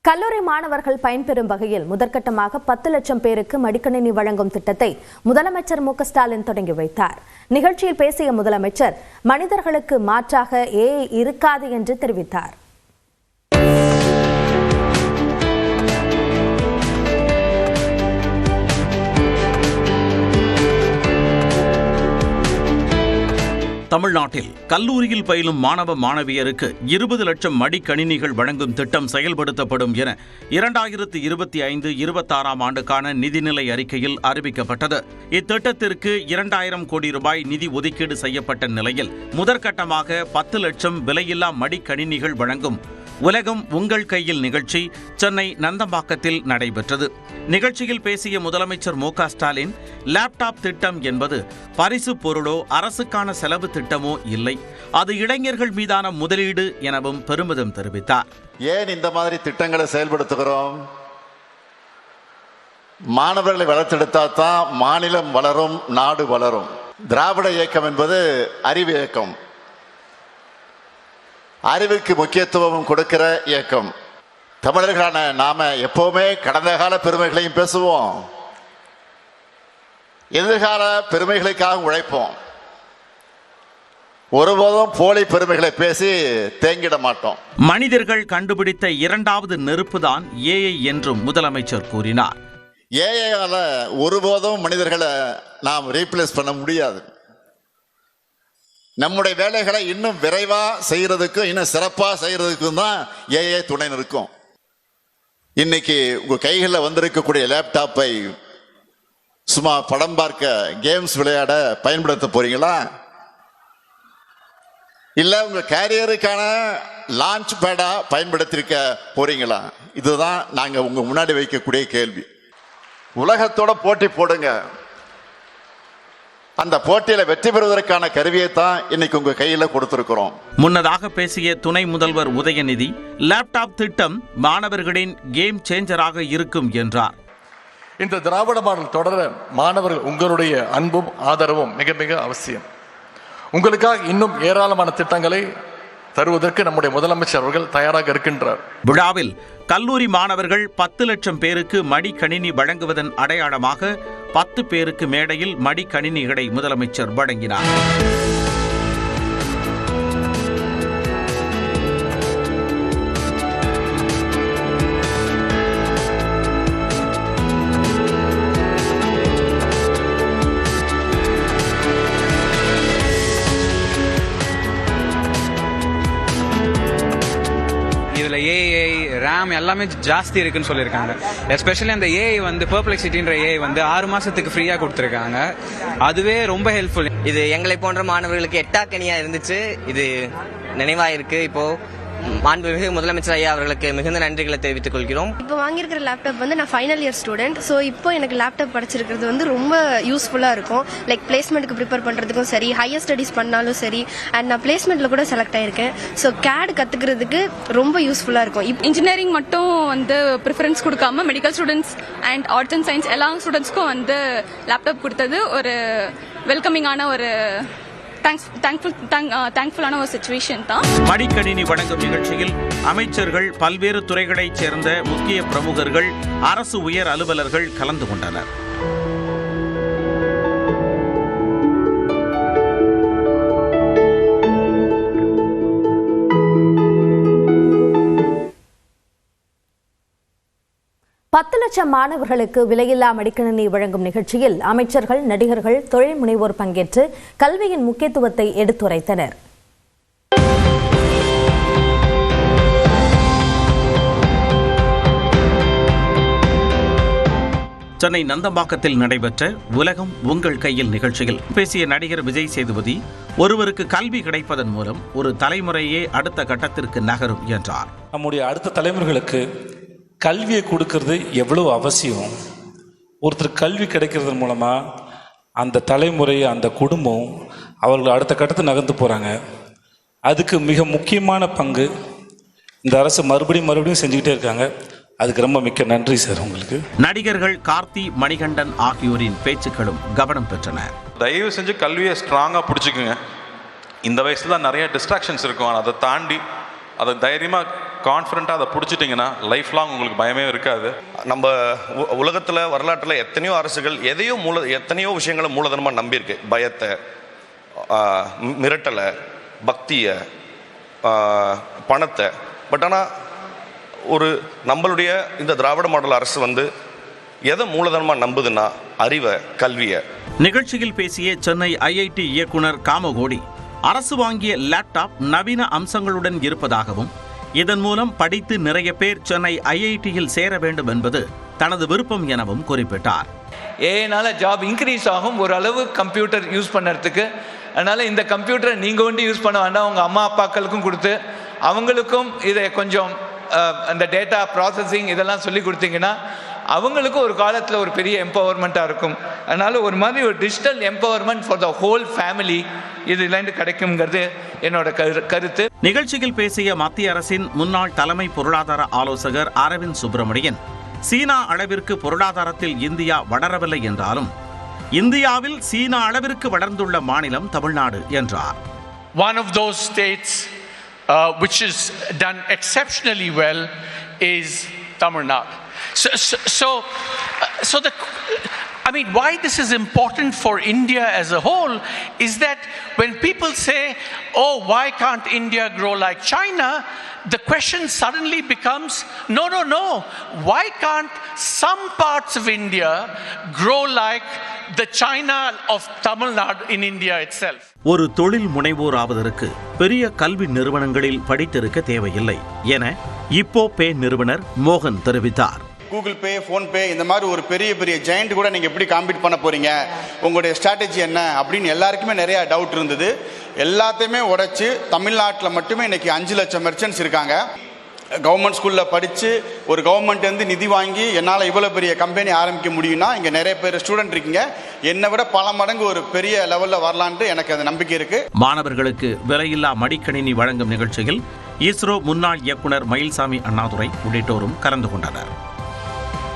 கல்லூரி மாணவர்கள் பயன்பெறும் வகையில் முதற்கட்டமாக 10 லட்சம் பேருக்கு மடிக்கணினி வழங்கும் திட்டத்தை முதலமைச்சர் மு.க.ஸ்டாலின் தொடங்கி வைத்தார். நிகழ்ச்சியில் பேசிய முதலமைச்சர், மனிதர்களுக்கு மாற்றாக ஏஐ இருக்காது என்று தெரிவித்தார். தமிழ்நாட்டில் கல்லூரியில் பயிலும் மாணவ மாணவியருக்கு 20 லட்சம் மடிக்கணினிகள் வழங்கும் திட்டம் செயல்படுத்தப்படும் என 2025-26 ஆண்டுக்கான நிதிநிலை அறிக்கையில் அறிவிக்கப்பட்டது. இத்திட்டத்திற்கு 2000 கோடி ரூபாய் நிதி ஒதுக்கீடு செய்யப்பட்ட நிலையில் முதற்கட்டமாக 10 லட்சம் விலையில்லா மடிக்கணினிகள் வழங்கும் உலகம் உங்கள் கையில் நிகழ்ச்சி சென்னை நந்தம்பாக்கத்தில் நடைபெற்றது. நிகழ்ச்சியில் பேசிய முதலமைச்சர் மு.க.ஸ்டாலின், லேப்டாப் திட்டம் என்பது பரிசு பொருளோ அரசுக்கான செலவு திட்டமோ இல்லை, அது இளைஞர்கள் மீதான முதலீடு எனவும் பெருமிதம் தெரிவித்தார். ஏன் இந்த மாதிரி திட்டங்களை செயல்படுத்துகிறோம்? மாணவர்களை வளர்த்தெடுத்தால்தான் மாநிலம் வளரும், நாடு வளரும். திராவிட இயக்கம் என்பது அறிவு இயக்கம், அறிவுக்கு முக்கியத்துவம் கொடுக்கிற இயக்கம். தமிழர்களான நாம எப்பவுமே கடந்த கால பெருமைகளையும் பேசுவோம், எதிர்கால பெருமைகளுக்காக உழைப்போம். ஒருபோதும் போலி பெருமைகளை பேசி தேங்கிட மாட்டோம். மனிதர்கள் கண்டுபிடித்த இரண்டாவது நெருப்பு தான் ஏஐ என்றும் முதலமைச்சர் கூறினார். ஏஐயால ஒருபோதும் மனிதர்களை நாம் ரீப்ளேஸ் பண்ண முடியாது. நம்முடைய வேலைகளை இன்னும் விரைவா செய்யறதுக்கும் இன்னும் சிறப்பா செய்யறதுக்கும் தான் ஏஐ துணை நிற்கும். இன்னைக்கு உங்க கைகளில் வந்திருக்கக்கூடிய லேப்டாப்பை சும்மா படம் பார்க்க, கேம்ஸ் விளையாட பயன்படுத்த போறீங்களா? இல்ல உங்க கேரியருக்கான லான்ச் பேடா பயன்படுத்திருக்க போறீங்களா? இதுதான் நாங்க உங்க முன்னாடி வைக்கக்கூடிய கேள்வி. உலகத்தோட போட்டி போடுங்க. அந்த போட்டியில வெற்றி பெறுவதற்கான கருவியை தான் இன்னைக்கு உங்க கையில கொடுத்திருக்கிறோம். முன்னதாக பேசிய துணை முதல்வர் உதயநிதி, லேப்டாப் திட்டம் மாணவர்களின் கேம் சேஞ்சராக இருக்கும் என்றார். இந்த திராவிட மாடல் தொடர மாணவர்கள் உங்களுடைய அன்பும் ஆதரவும் மிக மிக அவசியம். உங்களுக்காக இன்னும் ஏராளமான திட்டங்களை தருவதற்கு நம்முடைய முதலமைச்சர் அவர்கள் தயாராக இருக்கின்றார். விழாவில் கல்லூரி மாணவர்கள் 10 லட்சம் பேருக்கு மடிக்கணினி வழங்குவதன் அடையாளமாக 10 பேருக்கு மேடையில் மடிக்கணினிகளை முதலமைச்சர் வழங்கினார். இதில் ஏஐ, ரேம் எல்லாமே ஜாஸ்தி இருக்குன்னு சொல்லியிருக்காங்க. எஸ்பெஷலி அந்த ஏஐ வந்து பெர்ப்ளெக்சிட்டின்ற ஏஐ வந்து 6 மாசத்துக்கு ஃப்ரீயா கொடுத்துருக்காங்க. அதுவே ரொம்ப ஹெல்ப்ஃபுல். இது எங்களை போன்ற மாணவர்களுக்கு எட்டாக்கனியா இருந்துச்சு. இது நினைவாயிருக்கு. இப்போ மாண்புமிகு முதலமைச்சர் ஐயா அவர்களுக்கு மிகுந்த நன்றிகளை தெரிவித்துக் கொள்கிறோம். இப்போ வாங்கியிருக்கிற லேப்டாப் வந்து நான் ஃபைனல் இயர் ஸ்டூடெண்ட். ஸோ இப்போ எனக்கு லேப்டாப் படிச்சிருக்கிறது வந்து ரொம்ப யூஸ்ஃபுல்லாக இருக்கும். லைக் பிளேஸ்மெண்ட்டுக்கு ப்ரிப்பேர் பண்ணுறதுக்கும் சரி, ஹையர் ஸ்டடீஸ் பண்ணாலும் சரி, அண்ட் நான் பிளேஸ்மெண்ட்டில் கூட செலக்ட் ஆயிருக்கேன். ஸோ கேட் கற்றுக்கிறதுக்கு ரொம்ப யூஸ்ஃபுல்லாக இருக்கும். இன்ஜினியரிங் மட்டும் வந்து ப்ரிஃபரன்ஸ் கொடுக்காம medical students and arts and science எல்லா ஸ்டூடெண்ட்ஸ்க்கும் வந்து லேப்டாப் கொடுத்தது ஒரு வெல்கமிங்கான ஒரு தேங்க்ஃபுல்லான ஒரு சிச்சுவேஷன் தான். மடிக்கணினி வழங்கும் நிகழ்ச்சியில் அமைச்சர்கள், பல்வேறு துறைகளைச் சேர்ந்த முக்கிய பிரமுகர்கள், அரசு உயர் அலுவலர்கள் கலந்து கொண்டனர். பத்து லட்சம் மாணவர்களுக்கு விலையில்லா மடிக்கணினி வழங்கும் நிகழ்ச்சியில் அமைச்சர்கள், நடிகர்கள், தொழில் முனைவோர் பங்கேற்று கல்வியின் முக்கியத்துவத்தை எடுத்துரைத்தனர். சென்னை நந்தம்பாக்கத்தில் நடைபெற்ற உலகம் உங்கள் கையில் நிகழ்ச்சியில் பேசிய நடிகர் விஜய் சேதுபதி, ஒருவருக்கு கல்வி கிடைப்பதன் மூலம் ஒரு தலைமுறையே அடுத்த கட்டத்திற்கு நகரும் என்றார். நம்முடைய அடுத்த தலைமுறைகளுக்கு கல்வியை கொடுக்கறது எவ்வளோ அவசியம். ஒருத்தர் கல்வி கிடைக்கிறது மூலமாக அந்த தலைமுறை, அந்த குடும்பம் அவர்கள் அடுத்த கட்டத்தை நகர்ந்து போகிறாங்க. அதுக்கு மிக முக்கியமான பங்கு இந்த அரசு மறுபடியும் செஞ்சுக்கிட்டே இருக்காங்க. அதுக்கு ரொம்ப மிக்க நன்றி சார் உங்களுக்கு. நடிகர்கள் கார்த்தி, மணிகண்டன் ஆகியோரின் பேச்சுக்களும் கவனம் பெற்றன. தயவு செஞ்சு கல்வியை ஸ்ட்ராங்காக பிடிச்சிக்குங்க. இந்த வயசுல நிறைய டிஸ்ட்ராக்ஷன்ஸ் இருக்கும். அதை தாண்டி அதை தைரியமாக கான்ஃபிடென்ட்டாக அதை பிடிச்சிட்டிங்கன்னா லைஃப் லாங் உங்களுக்கு பயமே இருக்காது. நம்ம உலகத்தில் வரலாற்றில் எத்தனையோ அரசுகள் எத்தனையோ விஷயங்களை மூலதனமாக நம்பியிருக்கு. பயத்தை, மிரட்டலை, பக்தியை, பணத்தை. பட் ஆனால் நம்மளுடைய இந்த திராவிட மாடல் அரசு வந்து எதை மூலதனமாக நம்புதுன்னா அறிவை, கல்வியை. நிகழ்ச்சியில் பேசிய சென்னை ஐஐடி இயக்குனர் காமகோடி, அரசு வாங்கிய லேப்டாப் நவீன அம்சங்களுடன் இருப்பதாகவும் இதன் மூலம் படித்து நிறைய பேர் சென்னை ஐஐடியில் சேர வேண்டும் என்பது தனது விருப்பம் எனவும் குறிப்பிட்டார். ஏனால ஜாப் இன்க்ரீஸ் ஆகும் ஓரளவு கம்ப்யூட்டர் யூஸ் பண்ணுறதுக்கு. அதனால் இந்த கம்ப்யூட்டரை நீங்கள் ஒன்று யூஸ் பண்ண வேண்டாம், உங்கள் அம்மா அப்பாக்களுக்கும் கொடுத்து அவங்களுக்கும் இதை கொஞ்சம் அந்த டேட்டா ப்ராசஸிங் இதெல்லாம் சொல்லி கொடுத்தீங்கன்னா அவங்களுக்கும் ஒரு காலத்தில் ஒரு பெரிய எம்பவர்மெண்ட்டாக இருக்கும். அதனால் ஒரு மாதிரி ஒரு digital empowerment for the whole family இதுலேருந்து கிடைக்குங்கிறது என்னோட கருத்து. நிகழ்ச்சியில் பேசிய மத்திய அரசின் முன்னாள் தலைமை பொருளாதார ஆலோசகர் அரவிந்த் சுப்பிரமணியன், சீனா அளவிற்கு பொருளாதாரத்தில் இந்தியா வளரவில்லை என்றாலும் இந்தியாவில் சீனா அளவிற்கு வளர்ந்துள்ள மாநிலம் தமிழ்நாடு என்றார். One of those states which is done exceptionally well is Tamil Nadu. So why this is important for India as a whole is that when people say, oh, why can't India grow like China? The question suddenly becomes, no. Why can't some parts of India grow like the China of Tamil Nadu in India itself? ஒரு தொழில் முனைவோர் ஆவதற்கு பெரிய கல்வி நிறுவனங்களில் படித்திருக்க தேவையில்லை என இப்போ பே நிறுவனர் மோகன் தெரிவித்தார். கூகுள் பே, ஃபோன்பே இந்த மாதிரி ஒரு பெரிய ஜெயண்ட் கூட நீங்கள் எப்படி காம்பீட் பண்ண போகிறீங்க, உங்களுடைய ஸ்ட்ராட்டஜி என்ன அப்படின்னு எல்லாருக்குமே நிறையா டவுட் இருந்தது. எல்லாத்தையுமே உடைச்சு தமிழ்நாட்டில் மட்டுமே இன்றைக்கி 5 லட்சம் மெர்ச்சன்ட்ஸ் இருக்காங்க. கவர்மெண்ட் ஸ்கூலில் படித்து ஒரு கவர்மெண்ட்லேருந்து நிதி வாங்கி என்னால் இவ்வளோ பெரிய கம்பெனி ஆரம்பிக்க முடியும்னா இங்கே நிறைய பேர் ஸ்டூடெண்ட் இருக்கீங்க. என்னை விட பல மடங்கு ஒரு பெரிய லெவலில் வரலான்ட்டு எனக்கு அது நம்பிக்கை இருக்குது. மாணவர்களுக்கு விலையில்லா மடிக்கணினி வழங்கும் நிகழ்ச்சியில் இஸ்ரோ முன்னாள் இயக்குனர் மயில்சாமி அண்ணாதுரை உள்ளிட்டோரும் கலந்து கொண்டனர்.